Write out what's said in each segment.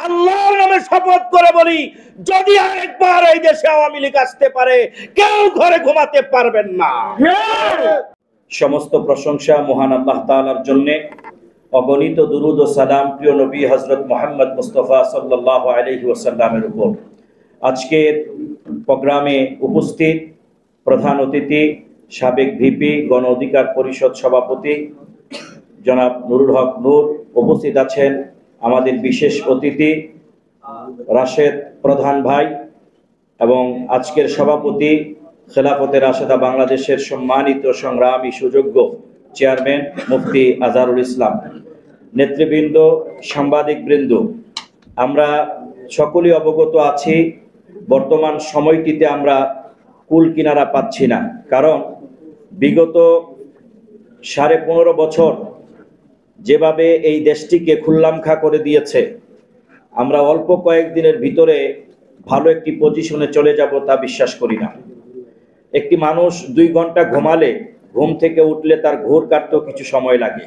আল্লাহর নামে শপথ করে বলি, যদি আরেকবার এই দেশে আওয়ামী লীগ আসতে পারে, কেউ ঘরে ঘুমাতে পারবেন না। সমস্ত প্রশংসা মহান আল্লাহ তাআলার জন্য, অগণিত দুরুদ ও সালাম প্রিয় নবী হযরত মুহাম্মদ মুস্তাফা সাল্লাল্লাহু আলাইহি ওয়াসাল্লামের উপর। আজকের প্রোগ্রামে উপস্থিত প্রধান অতিথি, সাবেক ভিপি, গণ অধিকার পরিষদ সভাপতি জনাব নুরুল হক নূর, উপস্থিত আছেন আমাদের বিশেষ অতিথি রাশেদ প্রধান ভাই, এবং আজকের সভাপতি খেলাফতে রাশেদা বাংলাদেশের সম্মানিত সংগ্রামী সুযোগ্য চেয়ারম্যান মুফতি আজহারুল ইসলাম, নেতৃবৃন্দ, সাংবাদিকবৃন্দ, আমরা সকলেই অবগত আছি বর্তমান সময়টিতে আমরা কুল কিনারা পাচ্ছি না। কারণ বিগত 15.5 বছর যেভাবে এই দেশটিকে খুল্লামখা করে দিয়েছে, আমরা অল্প কয়েকদিনের ভিতরে ভালো একটি পজিশনে চলে যাব তা বিশ্বাস করি না। একটি মানুষ 2 ঘন্টা ঘুমালে, ঘুম থেকে উঠলে তার ঘোর কাটতেও কিছু সময় লাগে।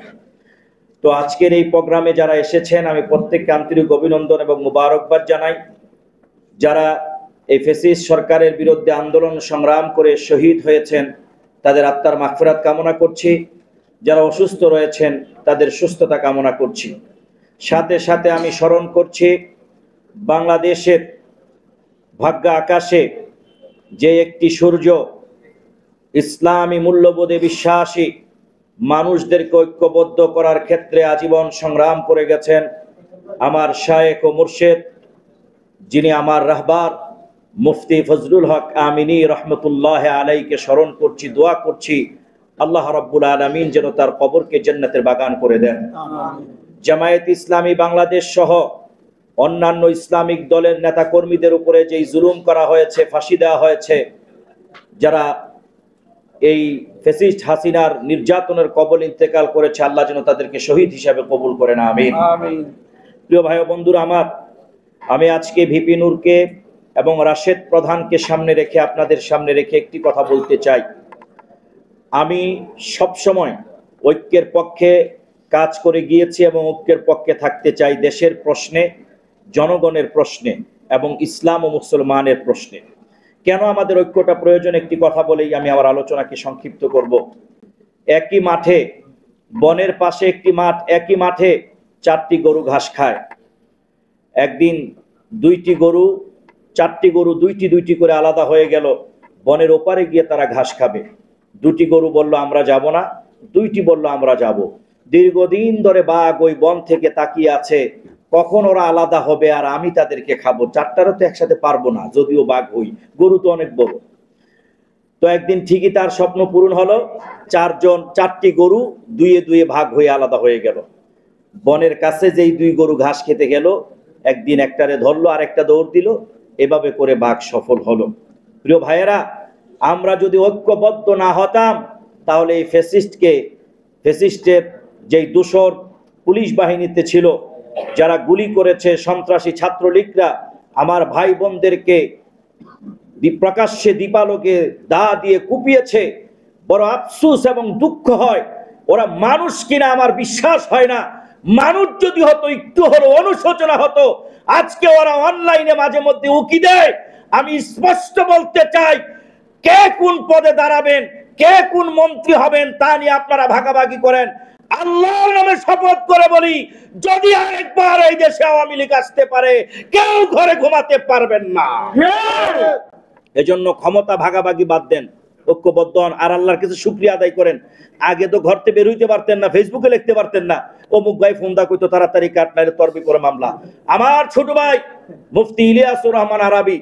তো আজকের এই প্রোগ্রামে যারা এসেছেন, আমি প্রত্যেককে আন্তরিক অভিনন্দন এবং মুবারকবাদ জানাই। যারা এই ফ্যাসিস্ট সরকারের বিরুদ্ধে আন্দোলন সংগ্রাম করে শহীদ হয়েছেন, তাদের আত্মার মাগফিরাত কামনা করছি। যারা অসুস্থ রয়েছেন, তাদের সুস্থতা কামনা করছি। সাথে সাথে আমি স্মরণ করছি বাংলাদেশের ভাগ্য আকাশে যে একটি সূর্য ইসলামী মূল্যবোধে বিশ্বাসী মানুষদেরকে ঐক্যবদ্ধ করার ক্ষেত্রে আজীবন সংগ্রাম করে গেছেন, আমার শায়েখ ও মুর্শিদ, যিনি আমার রাহবার মুফতি ফজলুল হক আমিনী রহমতুল্লাহ আলাইকে স্মরণ করছি, দোয়া করছি আল্লাহ রাব্বুল আলামিন যেন তার কবরকে জান্নাতের বাগান করে দেন। জামায়াত ইসলামী বাংলাদেশ সহ অন্যান্য ইসলামিক দলের নেতা কর্মীদের উপরে যেই জুলুম করা হয়েছে, ফাঁসি দেওয়া হয়েছে, যারা এই ফ্যাসিস্ট হাসিনার নির্যাতনের কবলে ইন্তেকাল করেছে, আল্লাহ যেন তাদেরকে শহীদ হিসাবে কবুল করেন, আমিন। প্রিয় ভাই ও বন্ধুরা আমার, আমি আজকে ভিপি নূরকে এবং রাশেদ প্রধানকে সামনে রেখে, আপনাদের সামনে রেখে একটি কথা বলতে চাই। আমি সবসময় ঐক্যের পক্ষে কাজ করে গিয়েছি এবং ঐক্যের পক্ষে থাকতে চাই, দেশের প্রশ্নে, জনগণের প্রশ্নে এবং ইসলাম ও মুসলমানের প্রশ্নে। কেন আমাদের ঐক্যটা প্রয়োজন, একটি কথা বলেই আমি আমার আলোচনাকে সংক্ষিপ্ত করব। একই মাঠে, বনের পাশে একটি মাঠ, একই মাঠে 4টি গরু ঘাস খায়। একদিন 2টি গরু, 4টি গরু 2টি করে আলাদা হয়ে গেল, বনের ওপারে গিয়ে তারা ঘাস খাবে। 2টি গরু বলল আমরা যাব না, 2টি বলল আমরা যাব। দীর্ঘদিন ধরে বাঘ ওই বন থেকে তাকিয়ে আছে, কখন ওরা আলাদা হবে আর আমি তাদেরকে খাবো। 4টারও তো একসাথে পারবো না, যদিও বাঘ হই, গরু তো অনেক বড়। তো একদিন ঠিকই তার স্বপ্ন পূরণ হলো, 4টি গরু 2 ভাগ হয়ে আলাদা হয়ে গেল। বনের কাছে যেই 2 গরু ঘাস খেতে গেল, একদিন একটারে ধরলো আর একটা দৌড় দিল, এভাবে করে বাঘ সফল হলো। প্রিয় ভাইয়েরা, আমরা যদি ঐক্যবদ্ধ না হতাম, তাহলে এই ফ্যাসিস্টের যেই দোসর পুলিশ বাহিনীতে ছিল, যারা গুলি করেছে, সন্ত্রাসী ছাত্রলীগরা আমার ভাই বোনদেরকে প্রকাশ্যে দীপালোকে দা দিয়ে কুপিয়েছে, বড় আফসোস এবং দুঃখ হয়। ওরা মানুষ কিনা আমার বিশ্বাস হয় না। মানুষ যদি হতো, একটু হলো অনুশোচনা হতো, আজকে ওরা অনলাইনে মাঝে মধ্যে উকি দেয়। আমি স্পষ্ট বলতে চাই, কে কোন পদে দাঁড়াবেন, কে কোন মন্ত্রী হবেন, তা নিয়ে আপনারা ভাগাভাগি করেন। আল্লাহর নামে শপথ করে বলি, যদি আরেকবার এই দেশে আওয়ামী লীগ আসতে পারে, কেউ ঘরে ঘুমাতে পারবেন না। এজন্য ক্ষমতা ভাগাভাগি বাদ দেন, ঐক্যবদ্ধ হন আর আল্লাহর কাছে শুকরিয়া আদায় করেন। আগে তো ঘর থেকে বের হইতে পারতেন না, ফেসবুকে লিখতে পারতেন না, অমুক ভাই ফোন দা কইতো তাড়াতাড়ি কাট, নাইলে তরবি করে মামলা। আমার ছোট ভাই মুফতি ইলিয়াসুর রহমান আরাবী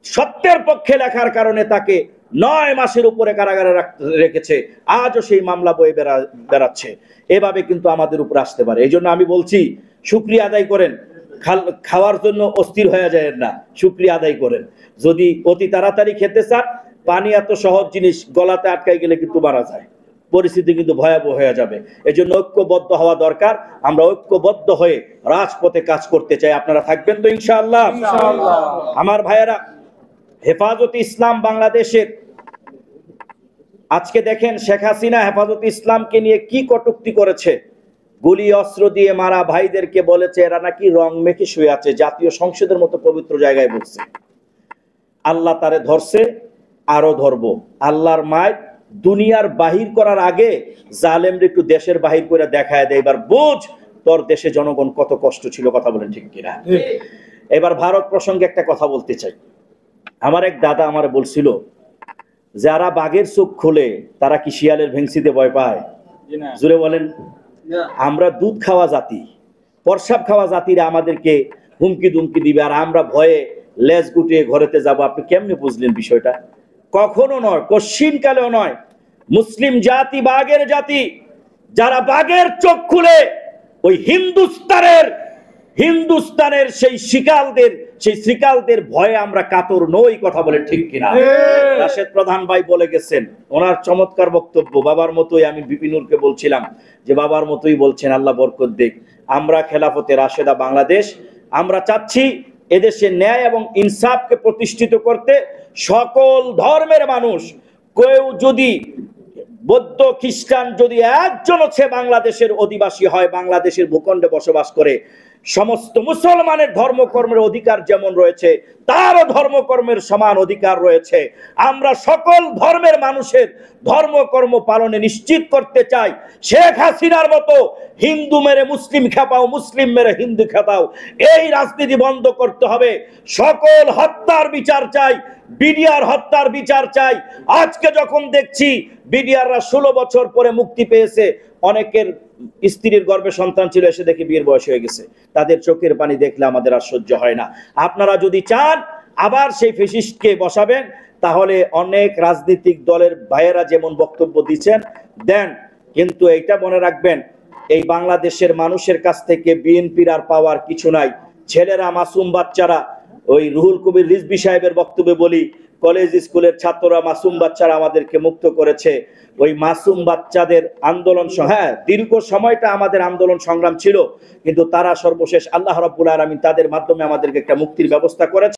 সত্যের পক্ষে লেখার কারণে তাকে 9 মাসের উপরে কারাগারে রেখেছে, আজও সেই মামলা বয়ে বেড়াচ্ছে। এভাবে কিন্তু আমাদের উপর আসতে পারে। এই জন্য আমি বলছি, শুকরিয়া আদায় করেন, খাওয়ার জন্য অস্থির হয়ে যায় না, শুকরিয়া আদায় করেন। যদি অতি তাড়াতাড়ি খেতে চান, পানি এত সহজ জিনিস, গলাতে আটকাই গেলে কিন্তু মারা যায়, পরিস্থিতি কিন্তু ভয়াবহ হয়ে যাবে। এজন্য ঐক্যবদ্ধ হওয়া দরকার। আমরা ঐক্যবদ্ধ হয়ে রাজপথে কাজ করতে চাই। আপনারা থাকবেন তো ইনশাআল্লাহ? আমার ভাইয়েরা, হেফাজতে ইসলাম বাংলাদেশের আজকে দেখেন শেখ হাসিনা হেফাজতে ইসলামকে নিয়ে কি কটূক্তি করেছে। গুলি অস্ত্র দিয়ে মারা ভাইদেরকে বলেছে এরা নাকি রং মেখে শুয়ে আছে, জাতীয় সংসদের মতো পবিত্র জায়গায় বসছে। আল্লাহ তারে ধরছে, আরো ধরবো। আল্লাহর মায় দুনিয়ার বাহির করার আগে জালেমরে একটু দেশের বাহির করে দেখায় দেয়, এবার বুঝ তোর দেশে জনগণ কত কষ্ট ছিল। কথা বলেন ঠিক কিনা? এবার ভারত প্রসঙ্গে একটা কথা বলতে চাই। আমার এক দাদা আমার বলছিল, যারা বাঘের চোখ খোলে তারা কি শিয়ালের ভেংসিতে ভয় পায়? জুড়ে বলেন। আমরা দুধ খাওয়া জাতি, প্রসাব খাওয়া জাতিরা আমাদেরকে হুমকি দুমকি দিবে, আর আমরা ভয়ে লেজ গুটিয়ে ঘরেতে যাব। আপনি কেমনে বুঝলেন বিষয়টা? কখনো নয়, কশিন কালেও নয়। মুসলিম জাতি বাঘের জাতি। যারা বাঘের চোখ খুলে ওই হিন্দুস্তানের সেই শ্রীকালদের ভয়ে আমরা কাতর নই। কথা বলে ঠিক কিনা? রাশেদ প্রধান ভাই বলে গেছেন, ওনার চমৎকার বক্তব্য। বাবার মতোই, আমি বিপিনুরকে বলছিলাম যে বাবার মতোই বলছেন, আল্লাহ বরকত দিক। আমরা খেলাফতে রাশেদা বাংলাদেশ, আমরা চাচ্ছি এদেশে ন্যায় এবং ইনসাফকে প্রতিষ্ঠিত করতে সকল ধর্মের মানুষ, কেউ যদি বৌদ্ধ খ্রিস্টান যদি একজন হচ্ছে বাংলাদেশের অধিবাসী হয়, বাংলাদেশের ভূখণ্ডে বসবাস করে, সমস্ত মুসলমানের ধর্মকর্মের অধিকার যেমন রয়েছে তারও ধর্মকর্মের সমান অধিকার রয়েছে। আমরা সকল ধর্মের মানুষের ধর্মকর্ম পালনে নিশ্চিত করতে চাই। শেখ হাসিনার মতো হিন্দু মেরে মুসলিম খেপাও, মুসলিম মেরে হিন্দু খেপাও, এই রাজনীতি বন্ধ করতে হবে। সকল হত্যার বিচার চাই, বিডিআর হত্যার বিচার চাই। আজকে যখন দেখছি বিডিআররা 16 বছর পরে মুক্তি পেয়েছে, অনেকের স্ত্রীর গর্ভে সন্তান ছিল, এসে দেখে বিয়ের বয়স হয়ে গেছে, তাদের চোখের পানি দেখলে আমাদের আর সহ্য হয় না। আপনারা যদি চান আবার সেই ফ্যাসিস্টকে বসাবেন, তাহলে অনেক রাজনৈতিক দলের ভাইয়েরা যেমন বক্তব্য দিচ্ছেন দেন, কিন্তু এইটা মনে রাখবেন, এই বাংলাদেশের মানুষের কাছ থেকে বিএনপির আর পাওয়ার কিছু নাই। ছেলেরা, মাসুম বাচ্চারা, ওই রুহুল কবির রিজভী সাহেবের বক্তব্যে বলি, কলেজ স্কুলের ছাত্ররা, মাসুম বাচ্চারা আমাদেরকে মুক্ত করেছে। ওই মাসুম বাচ্চাদের আন্দোলন, হ্যাঁ দীর্ঘ সময়টা আমাদের আন্দোলন সংগ্রাম ছিল, কিন্তু তারা সর্বশেষ আল্লাহ রাব্বুল আলামিন তাদের মাধ্যমে আমাদেরকে একটা মুক্তির ব্যবস্থা করেছে।